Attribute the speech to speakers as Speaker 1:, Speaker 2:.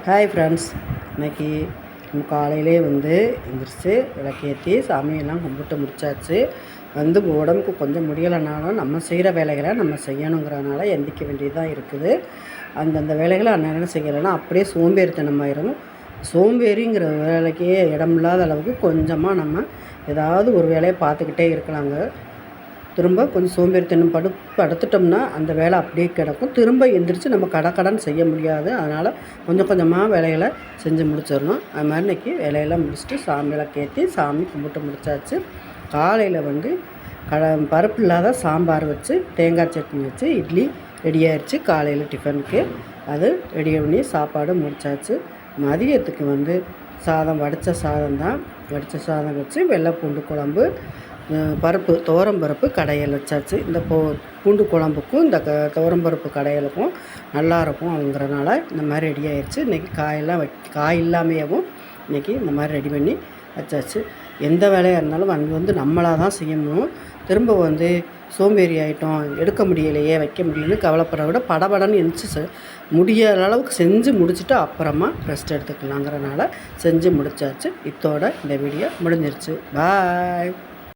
Speaker 1: Hi friends, இன்றைக்கி நம்ம காலையிலே எந்திரிச்சு விளக்கேற்றி சாமியெல்லாம் கும்பிட்டு முடித்தாச்சு. உடம்புக்கு கொஞ்சம் முடியலைனாலும் நம்ம செய்கிற வேலைகளை நம்ம செய்யணுங்கிறதுனால எந்திரிக்க வேண்டியதாக இருக்குது. அந்தந்த வேலைகளை அன்னன்ன செய்யலைன்னா அப்படியே சோம்பேறித்தனமாயிரும். சோம்பேறிங்கிற வேலைக்கே இடமில்லாத அளவுக்கு கொஞ்சமாக நம்ம ஏதாவது ஒரு வேலையை பார்த்துக்கிட்டே இருக்கலாங்க. திரும்ப கொஞ்சம் சோம்பேறித்தனம் படுத்துட்டோம்னா அந்த வேலை அப்படியே கிடக்கும். திரும்ப எந்திரிச்சு நம்ம கடன்னு செய்ய முடியாது. அதனால் கொஞ்சம் கொஞ்சமாக வேலைகளை செஞ்சு முடிச்சிடணும். அது மாதிரி இன்றைக்கி வேலையெல்லாம் முடிச்சுட்டு சாமியெல்லாம் ஏற்றி சாமி கும்பிட்டு முடித்தாச்சு. காலையில் பருப்பு இல்லாத சாம்பார் வச்சு தேங்காய் சட்னி வச்சு இட்லி ரெடி ஆயிடுச்சு. காலையில் டிஃபனுக்கு அது ரெடி பண்ணி சாப்பாடு முடித்தாச்சு. மதியத்துக்கு சாதம் வடித்த சாதம் தான். வடித்த சாதம் வச்சு வெள்ளை பூண்டு குழம்பு, பருப்பு துவரம்பருப்பு கடையல் வச்சாச்சு. இந்த பூண்டு குழம்புக்கும் இந்த துவரம்பருப்பு கடையலுக்கும் நல்லாயிருக்கும்ங்கிறனால இந்த மாதிரி ரெடி ஆயிடுச்சு. இன்றைக்கி காய் இல்லாமையவும் இன்றைக்கி இந்த மாதிரி ரெடி பண்ணி வச்சாச்சு. எந்த வேலையாக இருந்தாலும் நம்மளாக தான் செய்யணும். திரும்ப சோம்பேறி ஆகிட்டோம், எடுக்க முடியலையே, வைக்க முடியலன்னு கவலைப்படுறத விட படபடன்னு எழுந்திரிச்சு முடியாத அளவுக்கு செஞ்சு முடிச்சுட்டு அப்புறமா ரெஸ்ட் எடுத்துக்கலாங்கிறனால செஞ்சு முடித்தாச்சு. இத்தோட இந்த வீடியோ முடிஞ்சிருச்சு. பாய்.